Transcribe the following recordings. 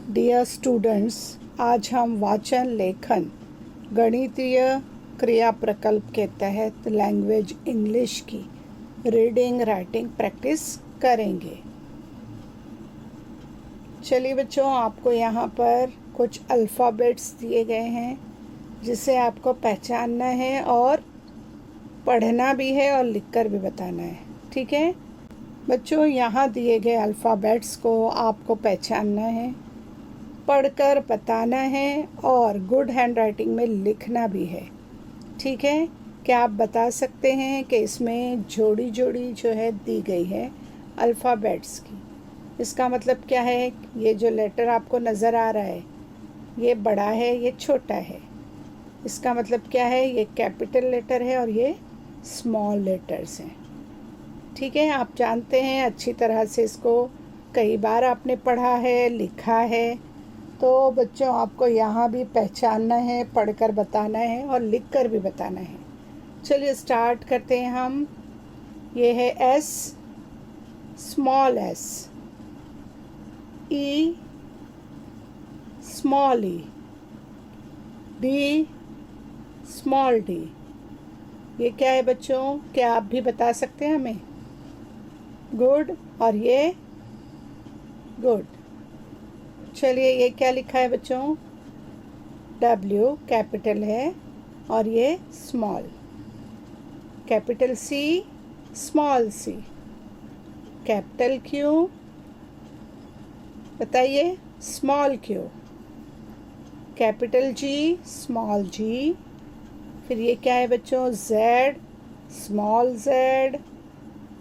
Dear students, आज हम वाचन लेखन गणितीय क्रिया प्रकल्प के तहत लैंग्वेज इंग्लिश की रीडिंग राइटिंग प्रैक्टिस करेंगे। चलिए बच्चों, आपको यहाँ पर कुछ अल्फ़ाबेट्स दिए गए हैं जिसे आपको पहचानना है और पढ़ना भी है और लिखकर भी बताना है। ठीक है बच्चों, यहाँ दिए गए अल्फ़ाबेट्स को आपको पहचानना है, पढ़कर बताना है और गुड हैंड राइटिंग में लिखना भी है। ठीक है, क्या आप बता सकते हैं कि इसमें जोड़ी जोड़ी जो है दी गई है अल्फ़ाबेट्स की, इसका मतलब क्या है? ये जो लेटर आपको नज़र आ रहा है ये बड़ा है, ये छोटा है। इसका मतलब क्या है? ये कैपिटल लेटर है और ये स्मॉल लेटर्स हैं। ठीक है, आप जानते हैं अच्छी तरह से, इसको कई बार आपने पढ़ा है, लिखा है। तो बच्चों, आपको यहाँ भी पहचानना है, पढ़कर बताना है और लिखकर भी बताना है। चलिए स्टार्ट करते हैं हम। ये है एस, स्मॉल एस, ई, स्मॉल ई, डी, स्मॉल डी। ये क्या है बच्चों? क्या आप भी बता सकते हैं हमें? गुड। और ये गुड। चलिए, ये क्या लिखा है बच्चों? W कैपिटल है और ये small. Capital C, small C। Capital Q, बताइए, small Q। Capital G, small G। फिर ये क्या है बच्चों? Z, small Z।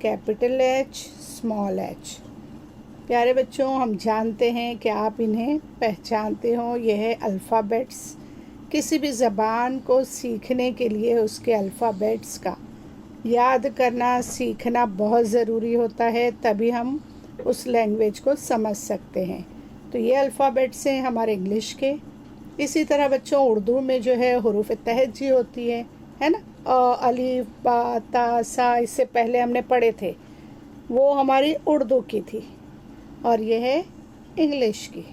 Capital H, small H। प्यारे बच्चों, हम जानते हैं कि आप इन्हें पहचानते हो। यह है अल्फ़ाबेट्स। किसी भी ज़बान को सीखने के लिए उसके अल्फ़ाबेट्स का याद करना, सीखना बहुत ज़रूरी होता है, तभी हम उस लैंग्वेज को समझ सकते हैं। तो ये अल्फ़ाबेट्स हैं हमारे इंग्लिश के। इसी तरह बच्चों, उर्दू में जो है हुरूफ तहज्जी होती है ना? अलिफ, बा, ता, सा, इससे पहले हमने पढ़े थे, वो हमारी उर्दू की थी और यह है इंग्लिश की।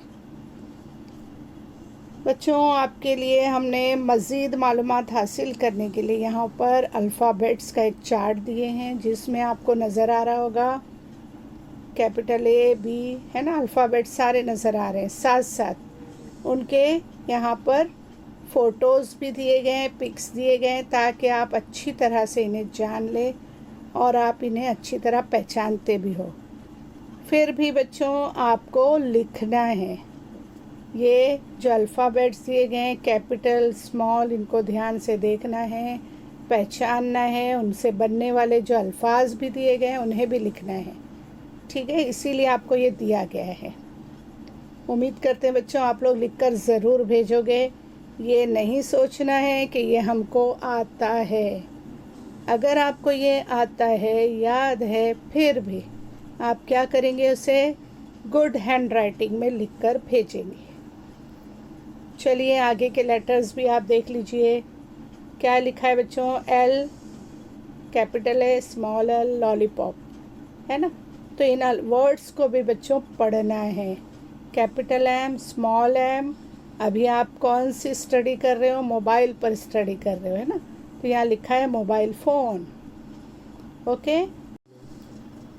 बच्चों, आपके लिए हमने मज़ीद मालूमात हासिल करने के लिए यहाँ पर अल्फ़ाबेट्स का एक चार्ट दिए हैं, जिसमें आपको नज़र आ रहा होगा कैपिटल A, B, है ना? अल्फ़ाबेट सारे नज़र आ रहे हैं। साथ साथ उनके यहाँ पर फ़ोटोज़ भी दिए गए हैं, पिक्स दिए गए हैं, ताकि आप अच्छी तरह से इन्हें जान लें और आप इन्हें अच्छी तरह पहचानते भी हो। फिर भी बच्चों, आपको लिखना है। ये जो अल्फ़ाबेट्स दिए गए हैं, कैपिटल, स्मॉल, इनको ध्यान से देखना है, पहचानना है। उनसे बनने वाले जो अल्फाज भी दिए गए हैं उन्हें भी लिखना है। ठीक है, इसीलिए आपको ये दिया गया है। उम्मीद करते हैं बच्चों आप लोग लिखकर ज़रूर भेजोगे। ये नहीं सोचना है कि ये हमको आता है। अगर आपको ये आता है, याद है, फिर भी आप क्या करेंगे? उसे गुड हैंड राइटिंग में लिखकर भेजेंगे। चलिए, आगे के लेटर्स भी आप देख लीजिए। क्या लिखा है बच्चों? L, कैपिटल है, स्मॉल L, लॉलीपॉप, है ना? तो इन वर्ड्स को भी बच्चों पढ़ना है। Capital M, small M। अभी आप कौन सी स्टडी कर रहे हो? मोबाइल पर स्टडी कर रहे हो, है ना? तो यहाँ लिखा है मोबाइल फ़ोन। ओके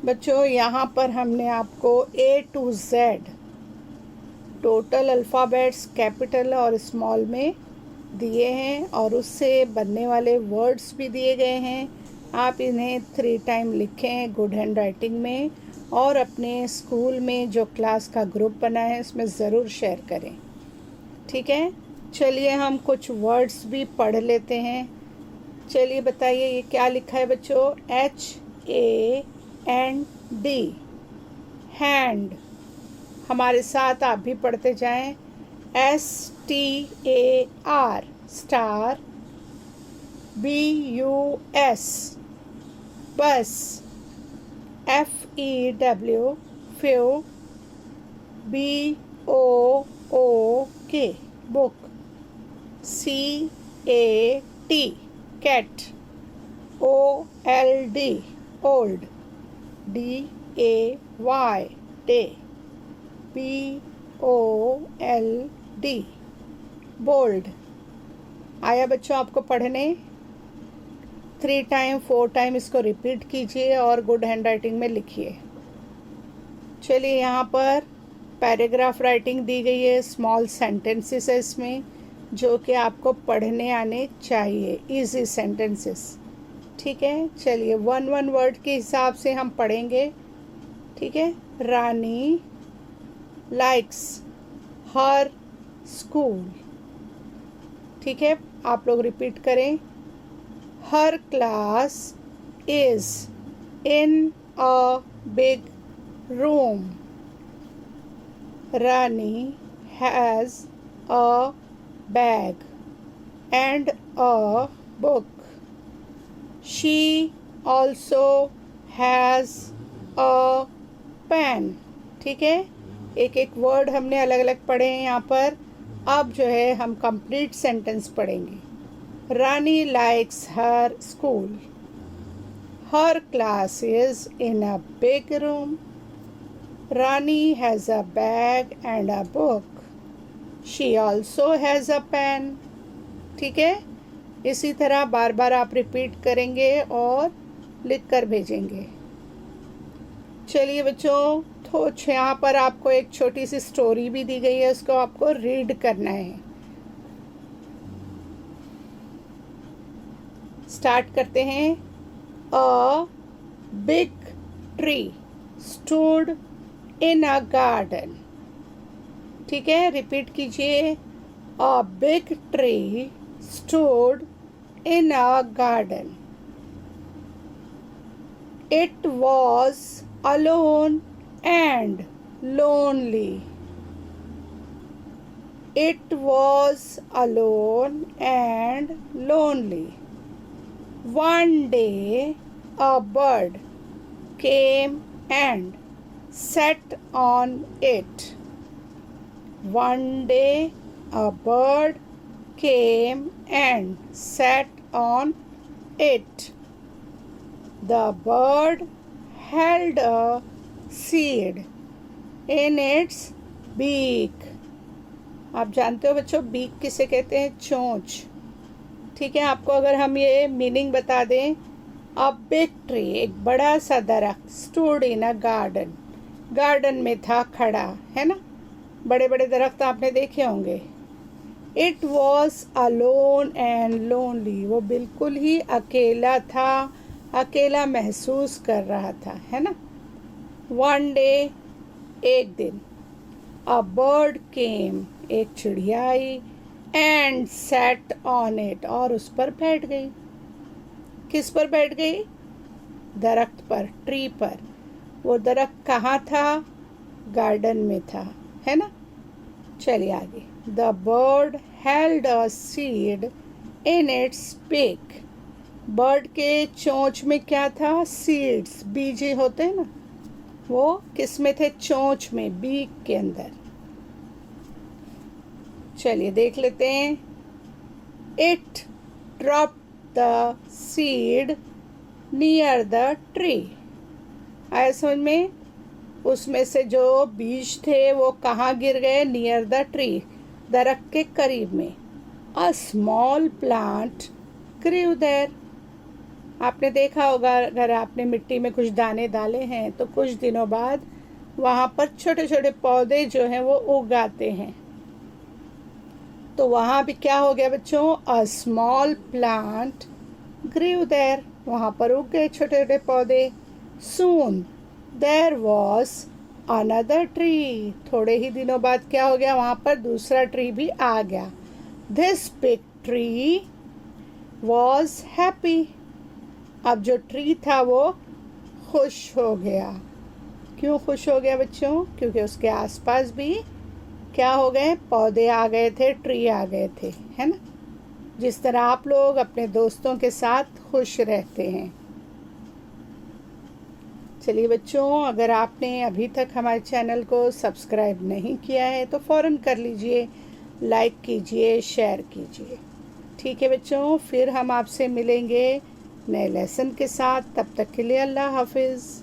बच्चों, यहाँ पर हमने आपको A to Z total alphabets capital और स्मॉल में दिए हैं और उससे बनने वाले वर्ड्स भी दिए गए हैं। आप इन्हें 3 टाइम लिखें गुड हैंड राइटिंग में और अपने स्कूल में जो क्लास का ग्रुप बना है उसमें ज़रूर शेयर करें। ठीक है, चलिए हम कुछ वर्ड्स भी पढ़ लेते हैं। चलिए बताइए, ये क्या लिखा है बच्चों? HAND, hand. हमारे साथ आप भी पढ़ते जाएं। STAR, star. BUS, bus. FEW, few. BOOK, book. CAT, cat. OLD, old. DAY, day. BOLD, bold. आया बच्चों आपको पढ़ने? 3 टाइम 4 टाइम इसको रिपीट कीजिए और गुड हैंड राइटिंग में लिखिए। चलिए यहाँ पर पैराग्राफ राइटिंग दी गई है, स्मॉल सेंटेंसेस है इसमें जो कि आपको पढ़ने आने चाहिए, इजी सेंटेंसेस। ठीक है, चलिए 1 वर्ड के हिसाब से हम पढ़ेंगे। ठीक है, रानी लाइक्स हर स्कूल। ठीक है, आप लोग रिपीट करें। Her class is in a big room. Rani has a bag and a book. She also has a pen. ठीक है, एक एक वर्ड हमने अलग अलग पढ़े हैं यहाँ पर। अब जो है हम कंप्लीट सेंटेंस पढ़ेंगे। Rani likes her school. Her class is in a big room. Rani has a bag and a book. She also has a pen. ठीक है, इसी तरह बार बार आप रिपीट करेंगे और लिख कर भेजेंगे। चलिए बच्चों, तो यहाँ पर आपको एक छोटी सी स्टोरी भी दी गई है, उसको आपको रीड करना है। स्टार्ट करते हैं। A big tree stood in a garden. ठीक है, रिपीट कीजिए। A big tree stood in a garden. It was alone and lonely. It was alone and lonely. One day a bird came and sat on it. One day a bird came and sat on it. The bird held a seed in its beak. आप जानते हो बच्चों, beak किसे कहते हैं? चोंच। ठीक है, आपको अगर हम ये मीनिंग बता दें। अ बिग ट्री, एक बड़ा सा दरख्त, stood in a garden, garden में था खड़ा, है ना। बड़े बड़े दरख्त आपने देखे होंगे। It was alone and lonely, वो बिल्कुल ही अकेला था, अकेला महसूस कर रहा था, है ना। वन डे, एक दिन, अ बर्ड केम, एक चिड़िया आई, एंड सैट ऑन इट, और उस पर बैठ गई। किस पर बैठ गई? दरख्त पर, ट्री पर। वो दरख्त कहाँ था? गार्डन में था, है ना। चलिए आगे। The bird held a seed in its beak. Bird के चोंच में क्या था? सीड्स, बीज होते हैं ना, वो किस में थे? चोंच में, बीक के अंदर। चलिए देख लेते हैं। It drop the seed near the tree. आया समझ में? उसमें से जो बीज थे वो कहाँ गिर गए? नियर द ट्री, दरख्त के करीब में। A small plant grew there. आपने देखा होगा, अगर आपने मिट्टी में कुछ दाने डाले हैं तो कुछ दिनों बाद वहाँ पर छोटे छोटे पौधे जो हैं वो उग आते हैं। तो वहाँ भी क्या हो गया बच्चों? A small plant grew there, वहाँ पर उग गए छोटे छोटे पौधे। Soon there was another tree, थोड़े ही दिनों बाद क्या हो गया? वहाँ पर दूसरा ट्री भी आ गया। This big tree was happy, अब जो ट्री था वो खुश हो गया। क्यों खुश हो गया बच्चों? क्योंकि उसके आसपास भी क्या हो गए? पौधे आ गए थे, ट्री आ गए थे, है ना। जिस तरह आप लोग अपने दोस्तों के साथ खुश रहते हैं। चलिए बच्चों, अगर आपने अभी तक हमारे चैनल को सब्सक्राइब नहीं किया है तो फ़ौरन कर लीजिए, लाइक कीजिए, शेयर कीजिए। ठीक है बच्चों, फिर हम आपसे मिलेंगे नए लेसन के साथ। तब तक के लिए अल्लाह हाफिज़।